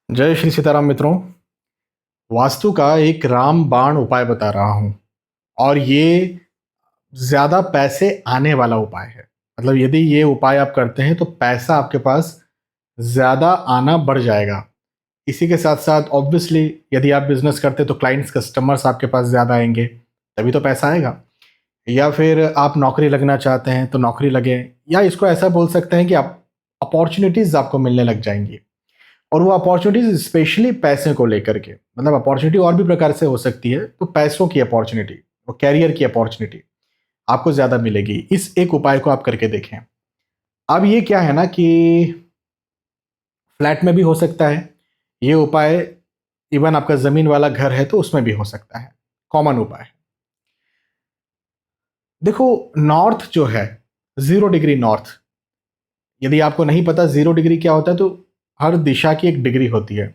जय श्री सीताराम मित्रों। वास्तु का एक रामबाण उपाय बता रहा हूँ और ये ज़्यादा पैसे आने वाला उपाय है। मतलब यदि ये उपाय आप करते हैं तो पैसा आपके पास ज़्यादा आना बढ़ जाएगा। इसी के साथ साथ ऑब्वियसली यदि आप बिजनेस करते हैं तो क्लाइंट्स कस्टमर्स आपके पास ज़्यादा आएंगे, तभी तो पैसा आएगा। या फिर आप नौकरी लगना चाहते हैं तो नौकरी लगे, या इसको ऐसा बोल सकते हैं कि आप अपॉर्चुनिटीज़ आपको मिलने लग जाएंगी। और वो अपॉर्चुनिटीज स्पेशली पैसे को लेकर के, मतलब अपॉर्चुनिटी और भी प्रकार से हो सकती है, तो पैसों की अपॉर्चुनिटी, वो कैरियर की अपॉर्चुनिटी आपको ज़्यादा मिलेगी। इस एक उपाय को आप करके देखें। अब ये क्या है ना कि फ्लैट में भी हो सकता है ये उपाय, इवन आपका ज़मीन वाला घर है तो उसमें भी हो सकता है, कॉमन उपाय है। देखो, नॉर्थ जो है, 0 डिग्री नॉर्थ, यदि आपको नहीं पता 0 डिग्री क्या होता है तो हर दिशा की एक डिग्री होती है।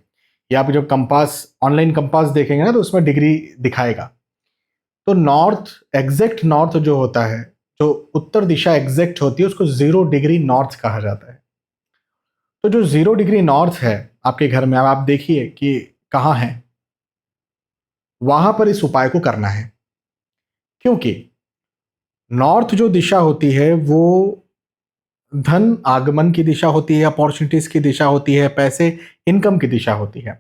या आप जब कंपास, ऑनलाइन कंपास देखेंगे ना तो उसमें डिग्री दिखाएगा। तो नॉर्थ, एग्जैक्ट नॉर्थ जो होता है, जो उत्तर दिशा एग्जैक्ट होती है, उसको 0 डिग्री नॉर्थ कहा जाता है। तो जो 0 डिग्री नॉर्थ है आपके घर में, अब आप देखिए कि कहाँ है, वहां पर इस उपाय को करना है। क्योंकि नॉर्थ जो दिशा होती है वो धन आगमन की दिशा होती है, अपॉर्चुनिटीज की दिशा होती है, पैसे इनकम की दिशा होती है,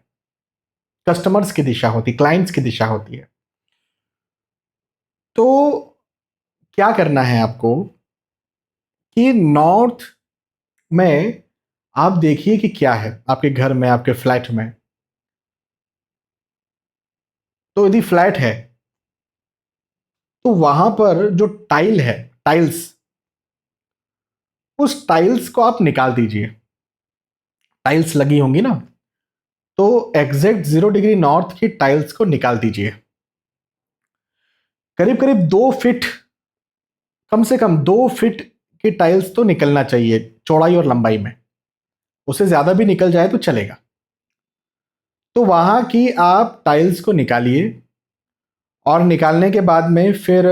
कस्टमर्स की दिशा होती है, क्लाइंट्स की दिशा होती है। तो क्या करना है आपको कि नॉर्थ में आप देखिए कि क्या है आपके घर में, आपके फ्लैट में। तो यदि फ्लैट है तो वहां पर जो टाइल है, टाइल्स, उस टाइल्स को आप निकाल दीजिए। टाइल्स लगी होंगी ना, तो एग्जैक्ट 0 डिग्री नॉर्थ की टाइल्स को निकाल दीजिए। करीब करीब 2 फीट, कम से कम 2 फीट की टाइल्स तो निकलना चाहिए चौड़ाई और लंबाई में। उससे ज्यादा भी निकल जाए तो चलेगा। तो वहां की आप टाइल्स को निकालिए और निकालने के बाद में फिर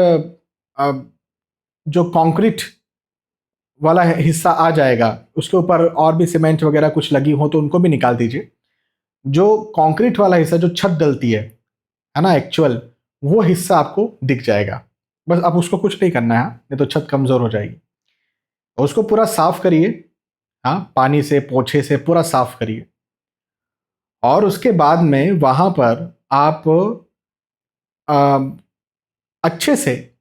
जो कंक्रीट वाला हिस्सा आ जाएगा, उसके ऊपर और भी सीमेंट वगैरह कुछ लगी हो तो उनको भी निकाल दीजिए। जो कंक्रीट वाला हिस्सा, जो छत डलती है ना, एक्चुअल वो हिस्सा आपको दिख जाएगा। बस अब उसको कुछ नहीं करना है, नहीं तो छत कमजोर हो जाएगी। उसको पूरा साफ करिए, हाँ, पानी से, पोछे से पूरा साफ करिए। और उसके बाद में वहां पर आप आ, अच्छे से,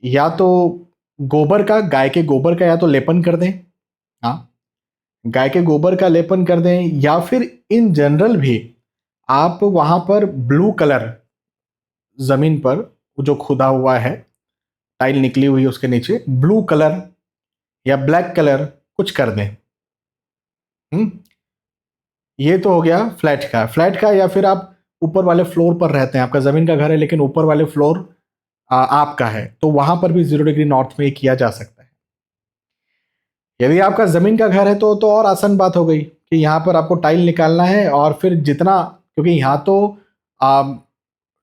या तो गोबर का, गाय के गोबर का या तो लेपन कर दें, हाँ, गाय के गोबर का लेपन कर दें, या फिर इन जनरल भी आप वहां पर ब्लू कलर, जमीन पर जो खुदा हुआ है, टाइल निकली हुई है उसके नीचे ब्लू कलर या ब्लैक कलर कुछ कर दें। हम्म ये तो हो गया फ्लैट का। या फिर आप ऊपर वाले फ्लोर पर रहते हैं, आपका जमीन का घर है लेकिन ऊपर वाले फ्लोर आपका है, तो वहां पर भी 0 डिग्री नॉर्थ में ये किया जा सकता है। यदि आपका जमीन का घर है तो और आसान बात हो गई कि यहाँ पर आपको टाइल निकालना है, और फिर जितना, क्योंकि यहाँ तो आ,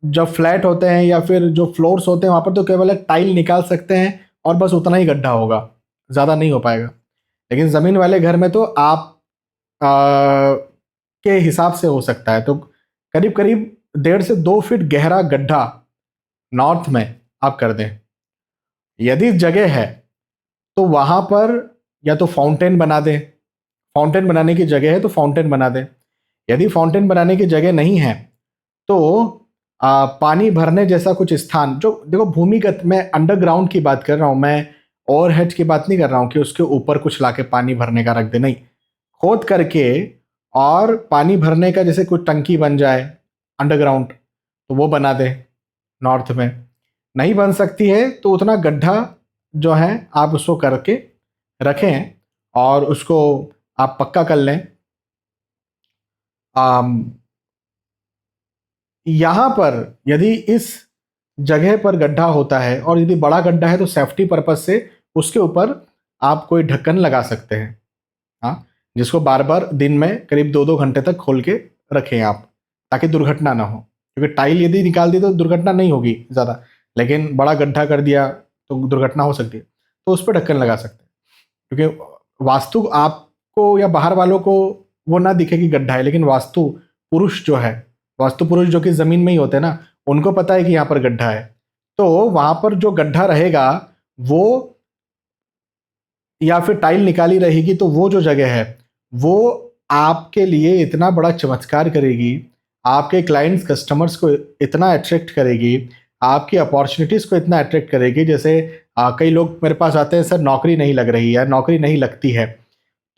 जब फ्लैट होते हैं या फिर जो फ्लोर्स होते हैं वहां पर तो केवल एक टाइल निकाल सकते हैं और बस उतना ही गड्ढा होगा, ज़्यादा नहीं हो पाएगा। लेकिन ज़मीन वाले घर में तो आप के हिसाब से हो सकता है। तो करीब करीब 1.5 से 2 फीट गहरा गड्ढा नॉर्थ में आप कर दें। यदि जगह है तो वहां पर या तो फाउंटेन बना दें, फाउंटेन बनाने की जगह है तो फाउंटेन बना दें। यदि फाउंटेन बनाने की जगह नहीं है तो पानी भरने जैसा कुछ स्थान, जो देखो भूमिगत, मैं अंडरग्राउंड की बात कर रहा हूं, मैं ओवरहेड की बात नहीं कर रहा हूं कि उसके ऊपर कुछ लाके पानी भरने का रख दे, नहीं। खोद करके और पानी भरने का जैसे कोई टंकी बन जाए अंडरग्राउंड, तो वो बना दे नॉर्थ में। नहीं बन सकती है तो उतना गड्ढा जो है आप उसको करके रखें और उसको आप पक्का कर लें। यहाँ पर यदि इस जगह पर गड्ढा होता है और यदि बड़ा गड्ढा है तो सेफ्टी पर्पज से उसके ऊपर आप कोई ढक्कन लगा सकते हैं, हाँ, जिसको बार बार दिन में करीब 2-2 घंटे तक खोल के रखें आप, ताकि दुर्घटना ना हो। क्योंकि टाइल यदि निकाल दी तो दुर्घटना नहीं होगी ज़्यादा, लेकिन बड़ा गड्ढा कर दिया तो दुर्घटना हो सकती है। तो उस पर ढक्कन लगा सकते हैं, क्योंकि वास्तु आपको या बाहर वालों को वो ना दिखे कि गड्ढा है, लेकिन वास्तु पुरुष जो है, वास्तु पुरुष जो कि ज़मीन में ही होते हैं ना, उनको पता है कि यहाँ पर गड्ढा है। तो वहाँ पर जो गड्ढा रहेगा वो, या फिर टाइल निकाली रहेगी, तो वो जो जगह है वो आपके लिए इतना बड़ा चमत्कार करेगी, आपके क्लाइंट्स कस्टमर्स को इतना अट्रैक्ट करेगी, आपकी अपॉर्चुनिटीज़ को इतना अट्रैक्ट करेगी। जैसे कई लोग मेरे पास आते हैं, सर नौकरी नहीं लग रही है, नौकरी नहीं लगती है।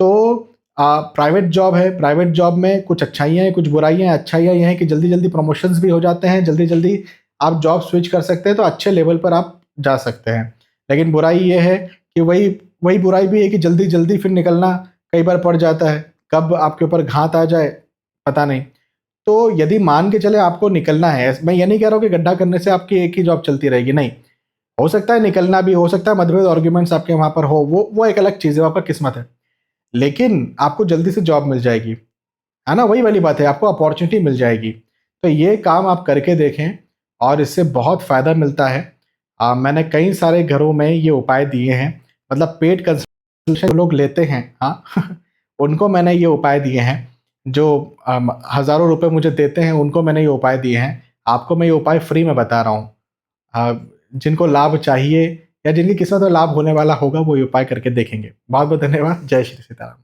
तो प्राइवेट जॉब है, प्राइवेट जॉब में कुछ अच्छाइयाँ हैं, कुछ बुराइयाँ हैं। अच्छाइयाँ ये हैं कि जल्दी जल्दी प्रमोशंस भी हो जाते हैं, जल्दी जल्दी आप जॉब स्विच कर सकते हैं, तो अच्छे लेवल पर आप जा सकते हैं। लेकिन बुराई ये है कि वही वही बुराई भी है कि जल्दी जल्दी फिर निकलना कई बार पड़ जाता है, कब आपके ऊपर घात आ जाए पता नहीं। तो यदि मान के चले आपको निकलना है, मैं ये नहीं कह रहा हूँ कि गड्ढा करने से आपकी एक ही जॉब चलती रहेगी, नहीं, हो सकता है निकलना भी, हो सकता है मतभेद आर्ग्यूमेंट्स आपके वहाँ पर हो, वो एक अलग चीज़ है, वो आपका किस्मत है। लेकिन आपको जल्दी से जॉब मिल जाएगी, है ना? वही वाली बात है, आपको अपॉर्चुनिटी मिल जाएगी। तो ये काम आप करके देखें और इससे बहुत फ़ायदा मिलता है। मैंने कई सारे घरों में ये उपाय दिए हैं, मतलब पेड कंसल्टेशन लोग लेते हैं, हाँ, उनको मैंने ये उपाय दिए हैं। जो हज़ारों रुपए मुझे देते हैं, उनको मैंने ये उपाय दिए हैं। आपको मैं ये उपाय फ्री में बता रहा हूँ। जिनको लाभ चाहिए या जिनकी किस्मत में लाभ होने वाला होगा, वो ये उपाय करके देखेंगे। बहुत-बहुत धन्यवाद। जय श्री सीताराम।